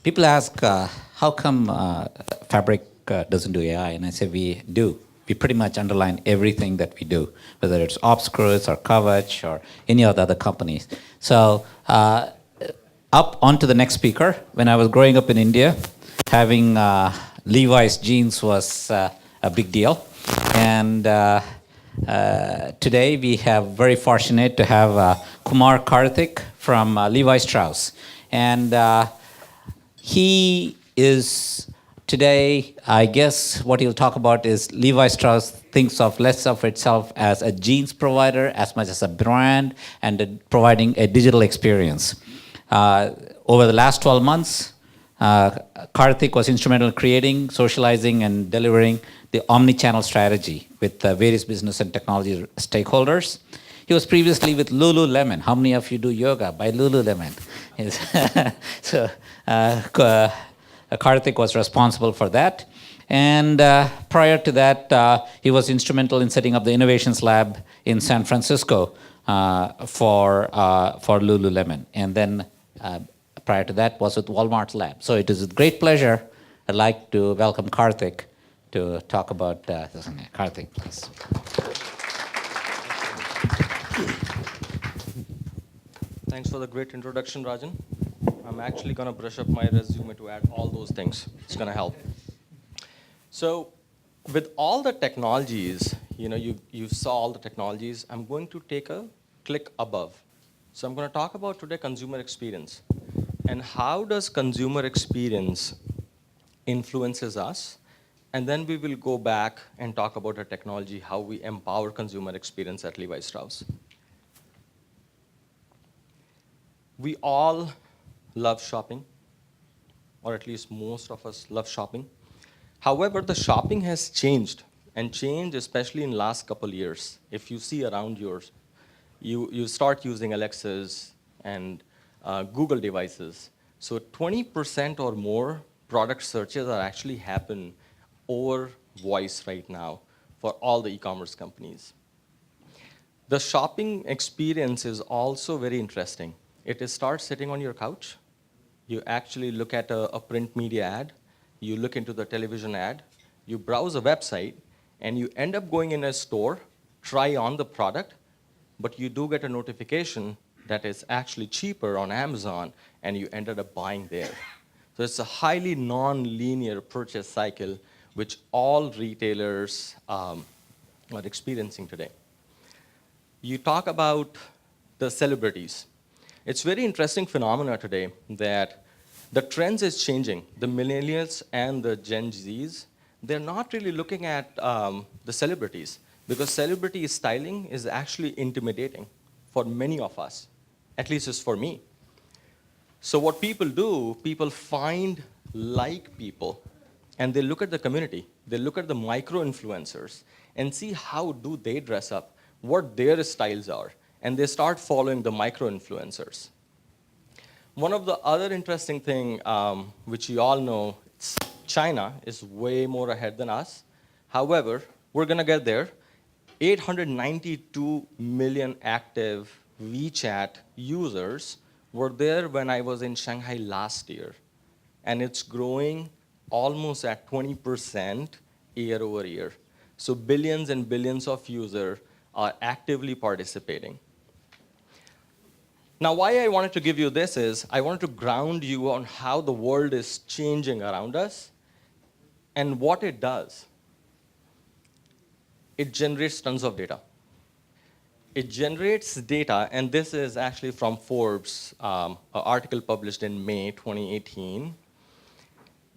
People ask, how come Fabric doesn't do AI? And I say, we do. We pretty much underline everything that we do, whether it's Obscurus or Kavach or any of the other companies. So up onto the next speaker. When I was growing up in India, having Levi's jeans was a big deal. And today we have very fortunate to have Kumar Kartik from Levi Strauss. And he is today, I guess what he'll talk about is Levi Strauss thinks of less of itself as a jeans provider as much as a brand and providing a digital experience. Over the last 12 months, Kartik was instrumental in creating, socializing, and delivering the omni-channel strategy with various business and technology stakeholders. He was previously with Lululemon. How many of you do yoga by Lululemon? So Kartik was responsible for that. And prior to that, he was instrumental in setting up the Innovations Lab in San Francisco for Lululemon. And then prior to that was with Walmart Lab. So it is with great pleasure I'd like to welcome Kartik to talk about this. Kartik, please. Thanks for the great introduction, Rajan. I'm actually going to brush up my resume to add all those things. It's going to help. So with all the technologies, you saw all the technologies. I'm going to take a click above. So I'm going to talk about today consumer experience. And how does consumer experience influences us? And then we will go back and talk about our technology, how we empower consumer experience at Levi Strauss. We all love shopping, or at least most of us love shopping. However, the shopping has changed, and changed especially in the last couple of years. If you see around yours, you start using Alexas and Google devices. So 20% or more product searches are actually happen over voice right now for all the e-commerce companies. The shopping experience is also very interesting. It starts sitting on your couch. You actually look at a print media ad. You look into the television ad. You browse a website, and you end up going in a store, try on the product, but you do get a notification that it's actually cheaper on Amazon, and you ended up buying there. So it's a highly non-linear purchase cycle, which all retailers are experiencing today. You talk about the celebrities. It's very interesting phenomena today that the trends is changing. The millennials and the Gen Zs, they're not really looking at the celebrities because celebrity styling is actually intimidating for many of us, at least it's for me. So what people do, people find like people, and they look at the community. They look at the micro-influencers and see how do they dress up, what their styles are, and they start following the micro-influencers. One of the other interesting thing, which you all know, China is way more ahead than us. However, we're going to get there. 892 million active WeChat users were there when I was in Shanghai last year. And it's growing almost at 20% year over year. So billions and billions of users are actively participating. Now, why I wanted to give you this is I wanted to ground you on how the world is changing around us and what it does. It generates tons of data. It generates data, and this is actually from Forbes, an article published in May 2018.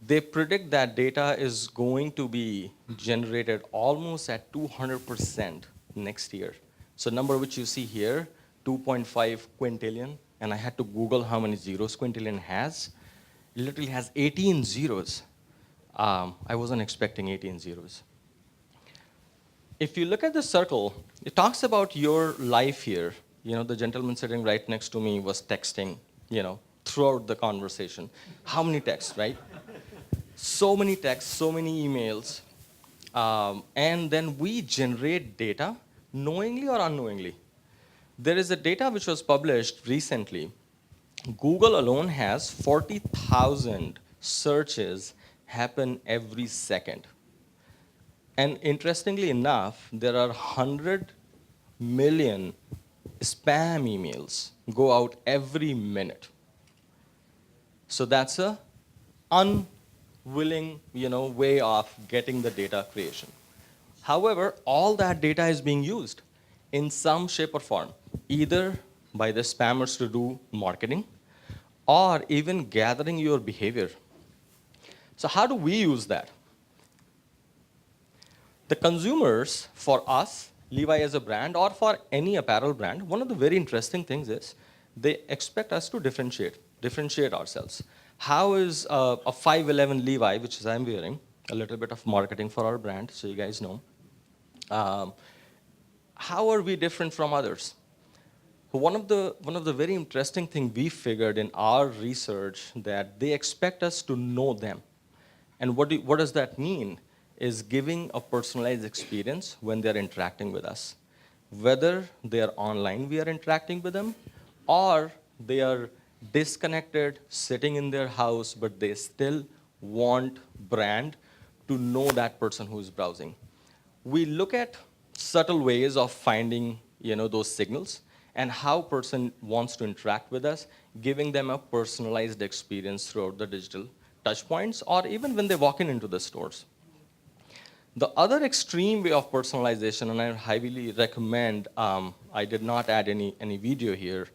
They predict that data is going to be generated almost at 200% next year. So number which you see here, 2.5 quintillion, and I had to Google how many zeros quintillion has. It literally has 18 zeros. I wasn't expecting 18 zeros. If you look at the circle, it talks about your life here. The gentleman sitting right next to me was texting, throughout the conversation. How many texts, right? So many texts, so many emails. And then we generate data, knowingly or unknowingly. There is a data which was published recently Google alone has 40,000 searches happen every second. And interestingly enough, there are 100 million spam emails go out every minute. So that's a unwilling, way of getting the data creation. However, all that data is being used in some shape or form, either by the spammers to do marketing or even gathering your behavior. So how do we use that? The consumers, for us, Levi as a brand, or for any apparel brand, one of the very interesting things is they expect us to differentiate ourselves. How is a 511 Levi, which is I'm wearing, a little bit of marketing for our brand, so you guys know. Um, how are we different from others? One of the very interesting thing we figured in our research that they expect us to know them. And what does that mean? Is giving a personalized experience when they're interacting with us. Whether they're online, we are interacting with them, or they are disconnected, sitting in their house, but they still want brand to know that person who's browsing. We look at subtle ways of finding those signals and how person wants to interact with us, giving them a personalized experience throughout the digital touch points or even when they walk into the stores. The other extreme way of personalization, and I highly recommend, I did not add any video here,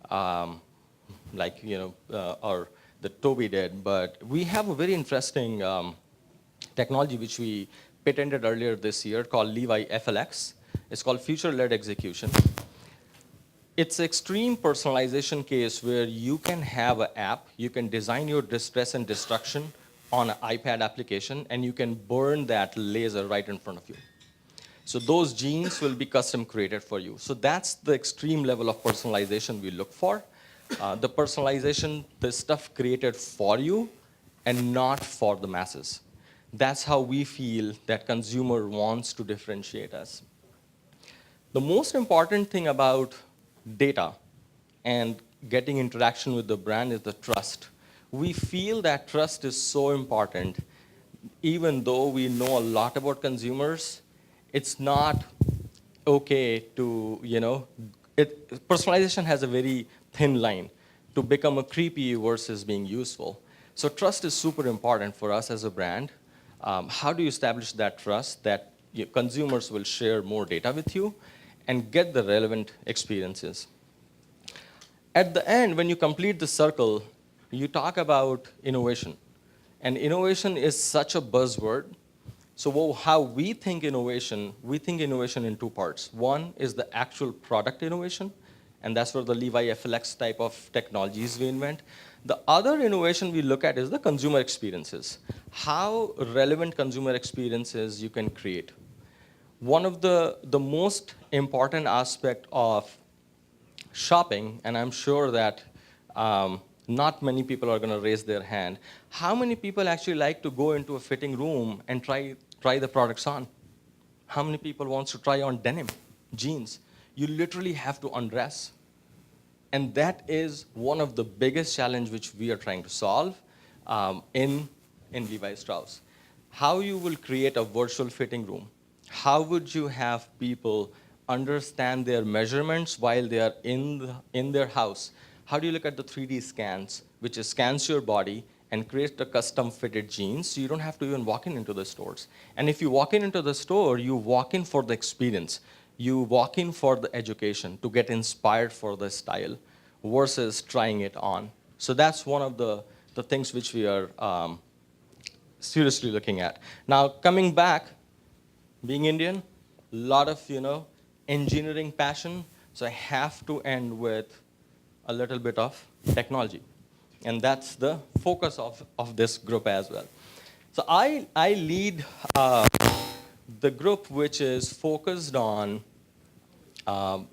or that Toby did, but we have a very interesting technology which we patented earlier this year called Levi F.L.X. It's called future-led execution. It's extreme personalization case where you can have an app, you can design your distress and destruction on an iPad application, and you can burn that laser right in front of you. So those genes will be custom created for you. So that's the extreme level of personalization we look for. The personalization, the stuff created for you and not for the masses. That's how we feel that consumer wants to differentiate us. The most important thing about data and getting interaction with the brand is the trust. We feel that trust is so important. Even though we know a lot about consumers, it's not okay to, personalization has a very thin line to become a creepy versus being useful. So trust is super important for us as a brand. How do you establish that trust that consumers will share more data with you and get the relevant experiences? At the end, when you complete the circle, you talk about innovation. And innovation is such a buzzword. So how we think innovation in two parts. One is the actual product innovation, and that's where the Levi F.L.X type of technologies we invent. The other innovation we look at is the consumer experiences. How relevant consumer experiences you can create. One of the most important aspect of shopping, and I'm sure that not many people are going to raise their hand. How many people actually like to go into a fitting room and try the products on? How many people wants to try on denim, jeans? You literally have to undress. And that is one of the biggest challenge which we are trying to solve in Levi Strauss. How you will create a virtual fitting room. How would you have people understand their measurements while they are in their house? How do you look at the 3D scans, which scans your body and creates the custom fitted jeans, so you don't have to even walk into the stores. And if you walk into the store, you walk in for the experience. You walk in for the education, to get inspired for the style, versus trying it on. So that's one of the things which we are seriously looking at. Now, coming back, being Indian, a lot of, engineering passion, so I have to end with a little bit of technology. And that's the focus of this group as well. So I lead the group which is focused on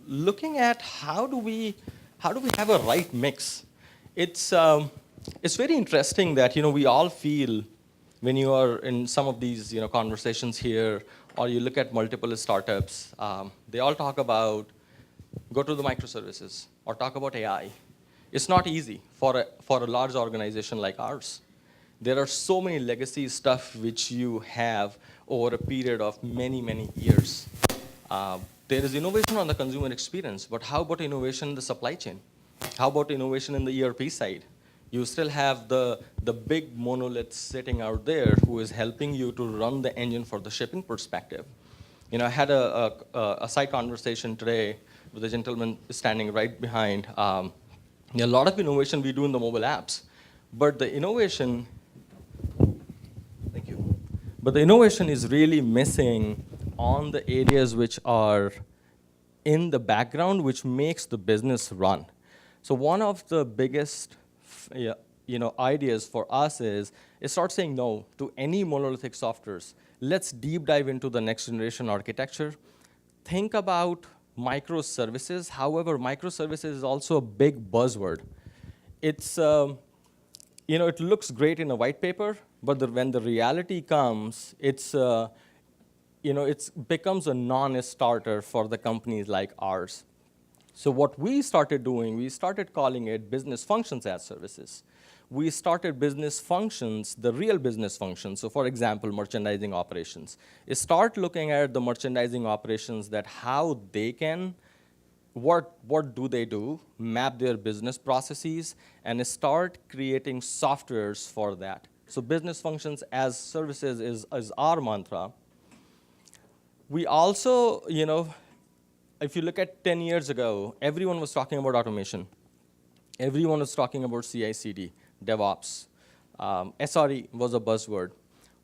looking at how do we have a right mix. It's very interesting that we all feel when you are in some of these conversations here, or you look at multiple startups, they all talk about go to the microservices or talk about AI. It's not easy for a large organization like ours. There are so many legacy stuff which you have over a period of many, many years. There is innovation on the consumer experience, but how about innovation in the supply chain? How about innovation in the ERP side? You still have the big monolith sitting out there who is helping you to run the engine for the shipping perspective. I had a side conversation today with a gentleman standing right behind. A lot of innovation we do in the mobile apps, but the innovation, thank you, but the innovation is really missing on the areas which are in the background, which makes the business run. So one of the biggest ideas for us is start saying no to any monolithic softwares. Let's deep dive into the next generation architecture. Think about microservices. However, microservices is also a big buzzword. It's, it looks great in a white paper, but when the reality comes, it becomes a non-starter for the companies like ours. So what we started doing, we started calling it business functions as services. We started business functions, the real business functions. So for example, merchandising operations. Start looking at the merchandising operations, that how they can, what do they do, map their business processes, and start creating softwares for that. So business functions as services is our mantra. We also, if you look at 10 years ago, everyone was talking about automation. Everyone was talking about CI/CD, DevOps. SRE was a buzzword.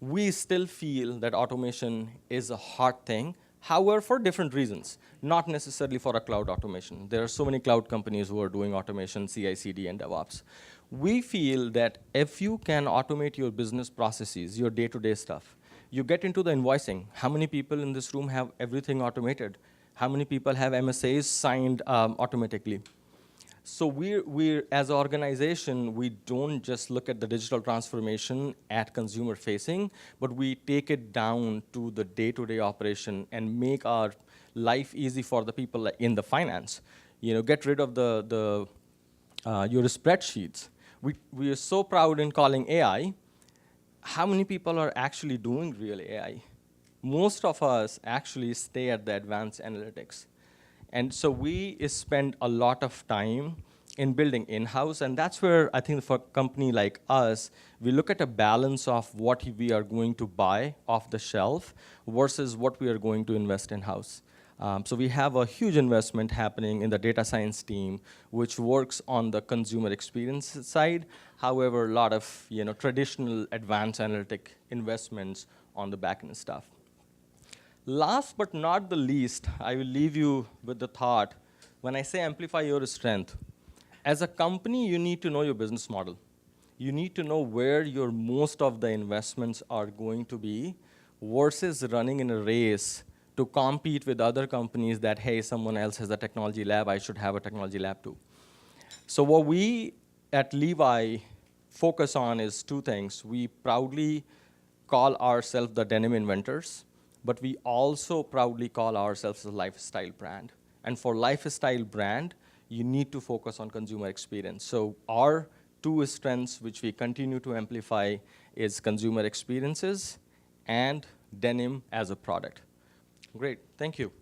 We still feel that automation is a hard thing, however, for different reasons, not necessarily for a cloud automation. There are so many cloud companies who are doing automation, CI/CD, and DevOps. We feel that if you can automate your business processes, your day-to-day stuff, you get into the invoicing. How many people in this room have everything automated? How many people have MSAs signed automatically? So we're, as an organization, we don't just look at the digital transformation at consumer facing, but we take it down to the day-to-day operation and make our life easy for the people in the finance. Get rid of your spreadsheets. We are so proud in calling AI. How many people are actually doing real AI? Most of us actually stay at the advanced analytics. And so we spend a lot of time in building in-house, and that's where I think for a company like us, we look at a balance of what we are going to buy off the shelf versus what we are going to invest in-house. So we have a huge investment happening in the data science team, which works on the consumer experience side. However, a lot of traditional advanced analytic investments on the back-end stuff. Last but not the least, I will leave you with the thought, when I say amplify your strength, as a company, you need to know your business model. You need to know where your most of the investments are going to be versus running in a race to compete with other companies that, hey, someone else has a technology lab, I should have a technology lab too. So what we at Levi focus on is two things. We proudly call ourselves the denim inventors, but we also proudly call ourselves a lifestyle brand. And for lifestyle brand, you need to focus on consumer experience. So our two strengths, which we continue to amplify, is consumer experiences and denim as a product. Great, thank you.